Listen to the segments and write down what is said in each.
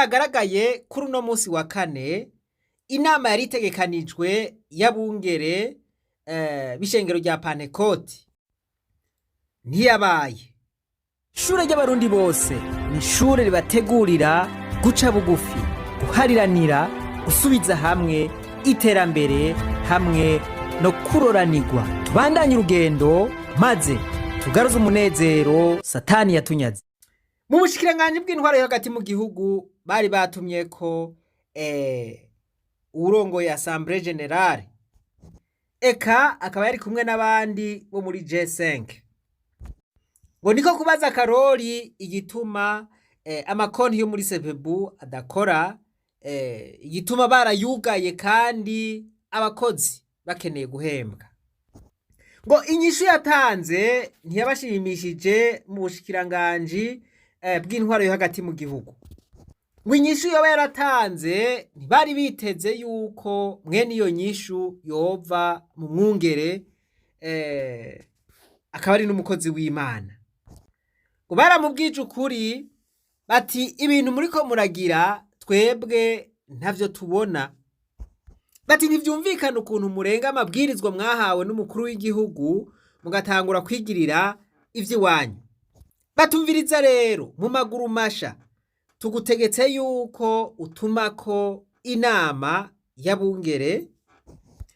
vyagaragaye kuri uno munsi wa kane, inama yari itegekanijwe y'abungere b'ishengero rya Pentekoti ntiyabaye. Ishure ry'abarundi bose ni ishure ribategurira guca bugufi, guhariranira, gusubiza hamwe iterambere hamwe no kuroranirwa. Tubandanye urugendo maze tugaruze umunezero Satani yatunyaze. Mu bushikiranganji bw'intwaro yo hagati mu gihugu bari batumye ko urongoye Assemblée Générale eka akaba yari kumwe n'abandi bo muri G5 ngo niko kubaza Karori igituma amakonti yo muri CPBU adakora, igituma barayugaye kandi abakozi bakeneye guhembwa. Ngo inyishu yatanze ntiyabashimishije mu bushikiranganji bw'intwaro yo hagati mu gihugu. Ngo inyishu yoba yaratanze ntibari biteze yuko mwene iyo nyishu yova mu mwungere akaba ari n'umukozi w'Imana. Ngo baramubwije ukuri bati ibintu muriko muragira twebwe ntavyo tubona. Bati ntivyumvikana ukuntu murenga amabwirizwa mwahawe n'umukuru w'igihugu mugatangura kwigirira ivy'iwanyu. Batumviriza rero mu maguru masha tugutegetse yuko utumako inama y'abungere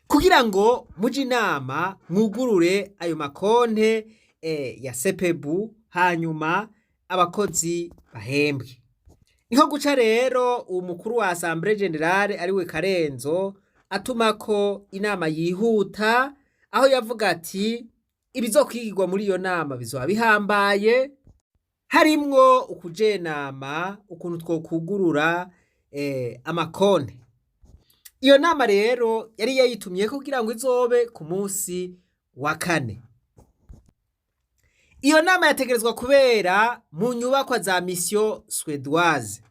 kugira ngo muje inama mwugurure ayo makonte ya CPBU hanyuma abakozi bahembwe. Niho guca rero umukuru wa Assemblée Générale ariwe Karenzo atumako inama yihuta, aho yavuga ati ibizokwigirwa muri iyo nama bizoba bihambaye, harimwo ukujenama ukuntu twokugurura amakonte. Iyo nama rero yari yayitumye kugira ngo izobe ku munsi wa kane. Iyo nama yategerezwa kubera mu nyubakwa za mission suédoise.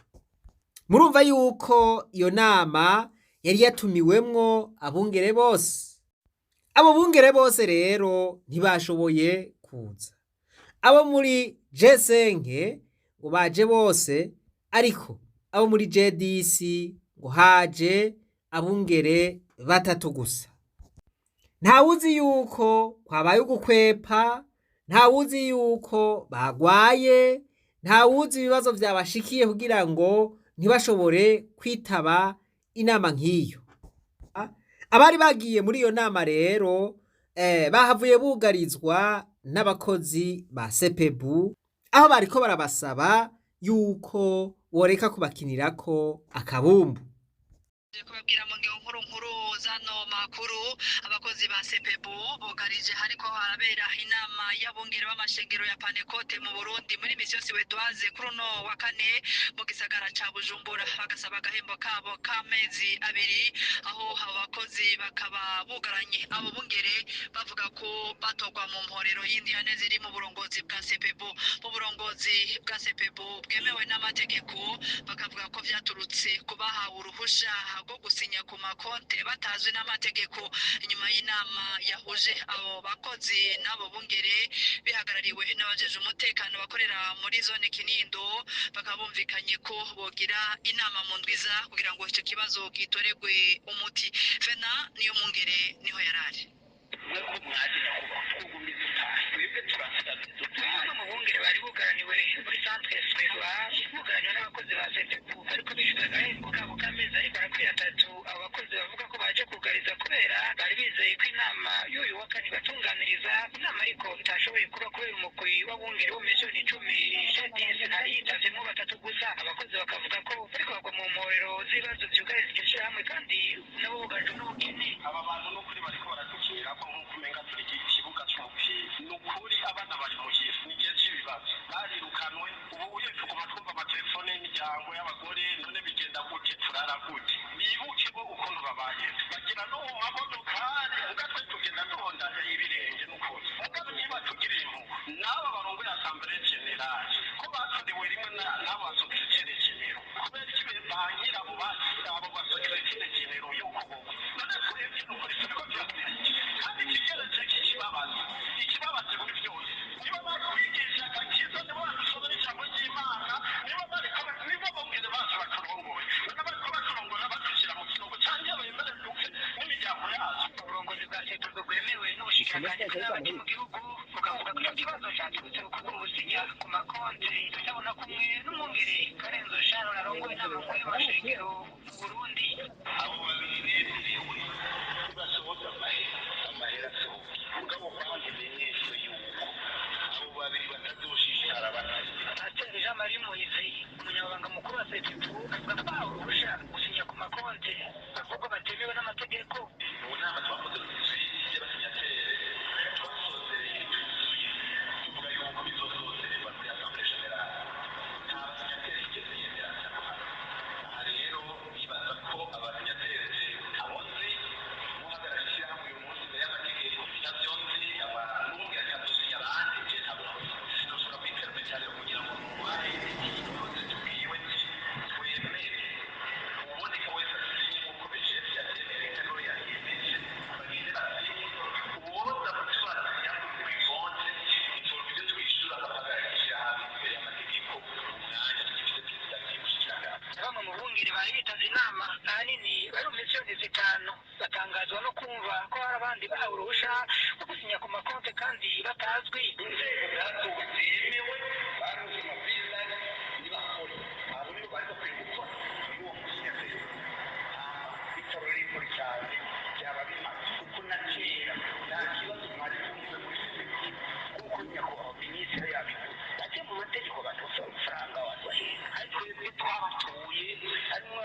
Murumva yuko iyo nama yari yatumiwemwo abungere bose. Abo bungere bose rero ntibashoboye kuza. Abo muri G5 ngo baje bose, ariko abo muri G10 ngo haje abungere batatu gusa. Ntawuzi yuko kwabaye ugukwepa, ntawuzi yuko bagwaye, ntawuzi ibibazo byabashikiye kugira ngo ntibashobore kwitaba inama nk'iyo. Abari bagiye muri iyo nama rero bahavuye bugarizwa n'abakozi ba CPBU, aho bariko barabasaba yuko boreka kubakinirako akabumbu. Kubabwira mu nkuru zano makuru, abakozi ba CPBU bugarije hariko harabera inama y'abungere b'amashengero ya Pentekote mu Burundi muri mission suédoise kuri no wa kane mu gisagara ca Bujumbura, bagasaba agahembo kabo k'amezi abiri, aho abakozi bakaba bugaranye abo bungere bavuga ko batogwa mu mporero y'indiyane ziri mu burongozi bwa CPBU. Mu burongozi bwa CPBU bwemewe n'amategeko bakavuga ko vyaturutse kubahawe uruhusha rwo gusinya ku makonte batazwi n'amategeko. Inyuma y'inama yahuje abo bakozi n'abo bungere bihagarariwe n'abajeje umutekano bakorera muri zone Kinindo, bakabumvikanye ko bogira inama mu ndwiza kugira ngo icyo kibazo gitoregwe umuti. Vena niyo mungere niho yarari. Mu bungere bari bugaraniwe muri centre suédoise, bugaraniwe n'abakozi ba CPBU ariko bishyuza agahembo kabo k'amezi ariko arakwiye atatu. Abo bakozi bavuga ko baje kugariza kubera bari bizeye ko inama y'uyu wa kane batunganiriza inama ariko itashoboye kuba kubera umugwi w'abungere bo miliyoni 10 G10 ntari yitavyemo batatu gusa. Abakozi bakavuga ko bariko bagwa mu mporero z'ibibazo vyugarije iryo shirahamwe kandi nabo bugarijwe n'ubukene. Aba bantu n'ukuri bariko baratukira ko nk'uko umenga turi ikibuga c'umupira. N'ukuri abana bari mu gihe n'igihe cy'ibibazo barirukanwe. Ubu uye tuguma twumva amatelefone y'imiryango y'abagore, none bigenda gute, turara gute? Bibuke bo ukuntu babaye bagira no mu mabodokari ugatwe tugenda duhondanya ibirenge n'ukuri. Mugabo niba tugira impuhwe n'aba barongoye Assemblée Générale ko baturiwe rimwe n'abo basokirere genero kubera ikibe bankira abo basira abo basokirere genero yuko bo none twebwe n'ukuri turiko byakuriye kandi kigereje ikibabaze muri byose niba bakwigisha akakiza niba badushobora ijambo ry'Imana niba bongere bacu bakuru mwaganiriye n'abandi mu gihugu mukavuga ko icyo kibazo cyaturutse ku gusinya ku makonti tutabona kumwe n'umwungere Karenzo Sharon arongoye inama nkuru y'amashengero mu Burundi. Abo babiri bemerewe basohoka amahera asohoka mugabo kandi benyesho yuko abo babiri batazoshishikara Pasiteri Jean Marie Moise umunyamabanga mukuru wa sepepu avuga ko bahawe uruhushya gusinya ku makonti bavuga batemewe n'amategeko. Mu nama twakoze y'abasinyateri twasozereye tuzuye tuvuga yuko bizosozererwa muri asamblee generale nta basinyateri yigeze yemera aha rero bibaza ko abasinyateri abonzi guhagarara ishyirahamwe uyu munsi imbere y'amategeko nabyo nzi n'ubundi akadusinya abandi je ntabwo sinashobora kwiteranya rero kugira ngo nubahe ikibazo tubwiwe twemere uboneka wese asinye nk'uko bejeti yatemeye kandi yahimeje bagende basinye uwoza kutubazinya kuri konti itora ibyo twishyura agahagarara ishyirahamwe imbere y'amategeko umwanya tugifite perezida w'igihugu. Bamwe mu bungeri bari bitabye inama ahanini bari mu miliyoni zitanu batangazwa no kumva ko hari abandi bahawe uruhushya rwo gusinya ku makonti kandi batazwi. Inzego zatowe zemewe baruzi amabwiriza n'ibakora abo nibo bari bakwiye gukora muri uwo musinyateri bitaro rikora cyane byaba bimaze kuko na kera nta kibazo mwari kumwe muri sosiyete kuko nyakubahwa minisitiri yabivuze bajye mu mategeko batose amafaranga wazahera ariko twebwe twabatuye harimo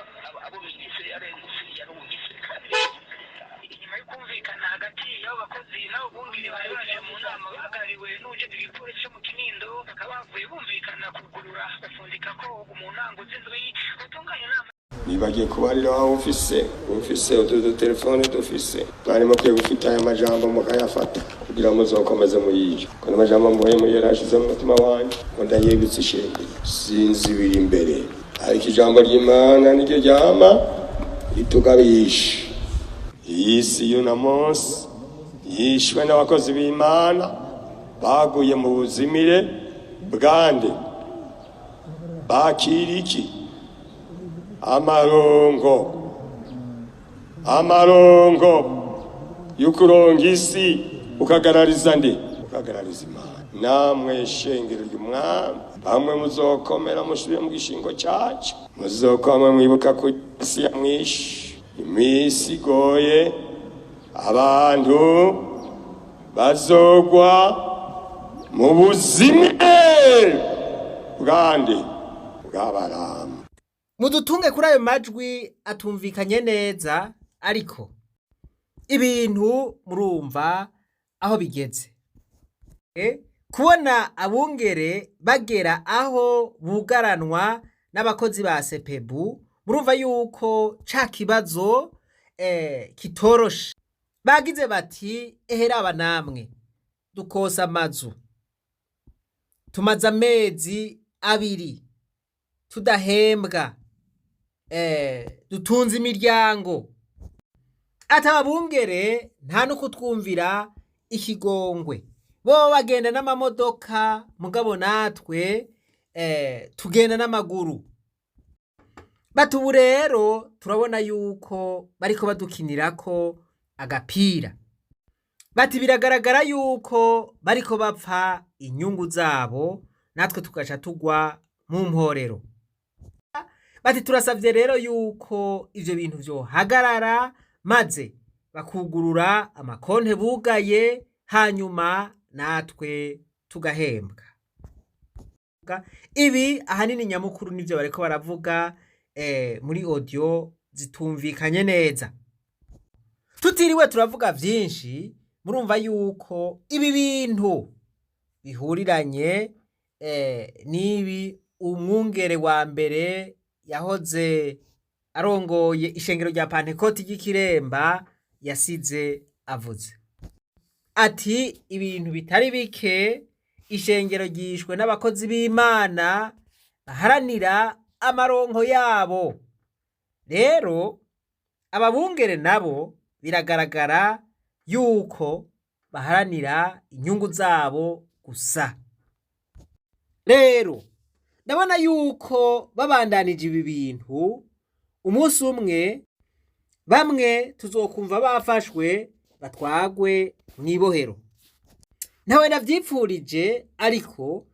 abo minisitiri yarengusiye yarungitse kandi inyuma yo kumvikana hagati y'abo bakozi n'abo bungeri bari baje mu nama bahagarariwe n'uwujejwe igipolisi cyo mu Kinindo bakaba bavuye bumvikana kugurura bafundika ko mu ntango z'indwi batunganya inama. Nibagiye kubarira aho ufise utu telefone dufise mwari mukwiye gufita aya majambo mukayafata kugira ngo muzokomeze muyije ko n'amajambo mvuye muri yarashize mu mutima wanjye ngo ndayibitse ishenge sinzi biri imbere ariko ijambo ry'Imana niryo ryama ritugabisha. Iyi si y'uno munsi yishwe n'abakozi b'Imana baguye mu buzimire bwande bakiriki amarongo y'ukuronga isi ukagarariza nde ukagarariza Imana. Namwe shengero ry'umwami bamwe muzokomera mushire mu gishingo cyacu muzokomera mwibuka ku isi ya mwishi imisi igoye abantu bazogwa mu buzima bwande bw'abarama. Mudutunge kuri ayo majwi atumvikanye neza ariko ibintu murumva aho bigeze. Kubona abungere bagera aho bugaranwa n'abakozi ba sepebu murumva yuko ca kibazo kitoroshe. Bagize bati eheraba namwe dukosa amazu tumaze amezi 2 tudahembwa dutunze imiryango atabungere nta no kutwumvira ikigongwe bo bagenda n'amamodoka mugabo natwe tugenda n'amaguru. Batubu rero turabona yuko bariko badukinirako agapira. Bati biragaragara yuko bariko bapfa inyungu zabo natwe tugaca tugwa mu mporero. Bati turasavye rero yuko ivyo bintu vyohagarara maze bakugurura amakonte bugaye hanyuma natwe tugahembwa. Ibi ahanini nyamukuru nivyo bariko baravuga muri audio zitumvikanye neza. Tutiriwe turavuga vyinshi murumva yuko ibi bintu bihuriranye nibi umwungere wa mbere yahoze arongoye ishengero rya Pentekoti ry'Ikiremba yasize avuze ati ibintu bitari bike ishengero ryishwe n'abakozi b'Imana baharanira amaronko yabo. Rero ababungere nabo biragaragara yuko baharanira inyungu zabo gusa. Rero ndabona yuko babandanije ibi bintu umunsi umwe bamwe tuzokumva bafashwe batwagwe mwibohero. ntawe navyipfurije, ariko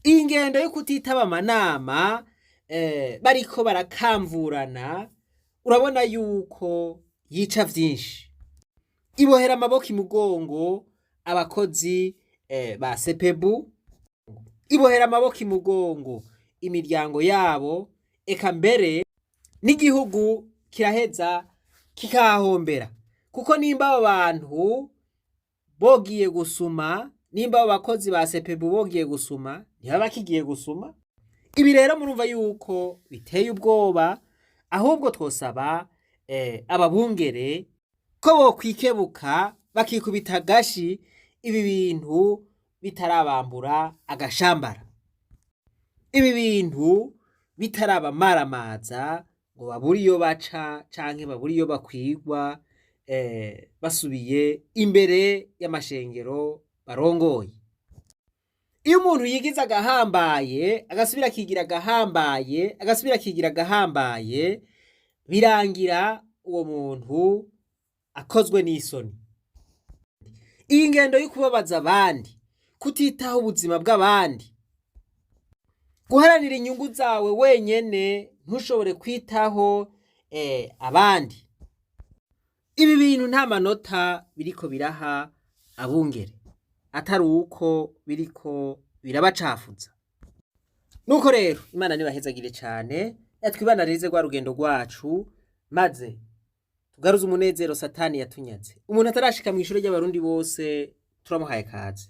iyi ngendo yo kutitaba amanama bariko barakamvurana, urabona yuko yica vyinshi. Ibohera amaboko imugongo abakozi ba sepebu, ibohera amaboko imugongo imiryango yabo, eka mbere n'igihugu kiraheza kikahombera, kuko nimba abo bantu bogiye gusuma, nimba abo bakozi ba sepebu bogiye gusuma, ntibaba kigiye gusuma. Ibi rero murumva yuko biteye ubwoba, ahubwo twosaba ababungere ko bokwikebuka bakikubita agashi, ibi bintu bitarabambura agashambara, ibi bintu bitarabamaramaza ngo babure iyo baca canke babure iyo bakwigwa basubiye imbere y'amashengero barongoye. Iyo umuntu yigize agahambaye agasubira akigira agahambaye, agasubira akigira agahambaye, birangira uwo muntu akozwe n'isoni. Iyi ngendo yo kubabaza abandi, kutitaho ubuzima bw'abandi, guharanira inyungu zawe wenyene ntushobore kwitaho abandi, ibi bintu nta manota biriko biraha abungere, atari uko biriko birabacafuza. Nuko rero Imana nibahezagire cane, yatwibanarize rwa rugendo rwacu, maze tugaruze umunezero Satani yatunyaze. Umuntu atarashika mw'ishure ry'abarundi bose turamuhaye kaze.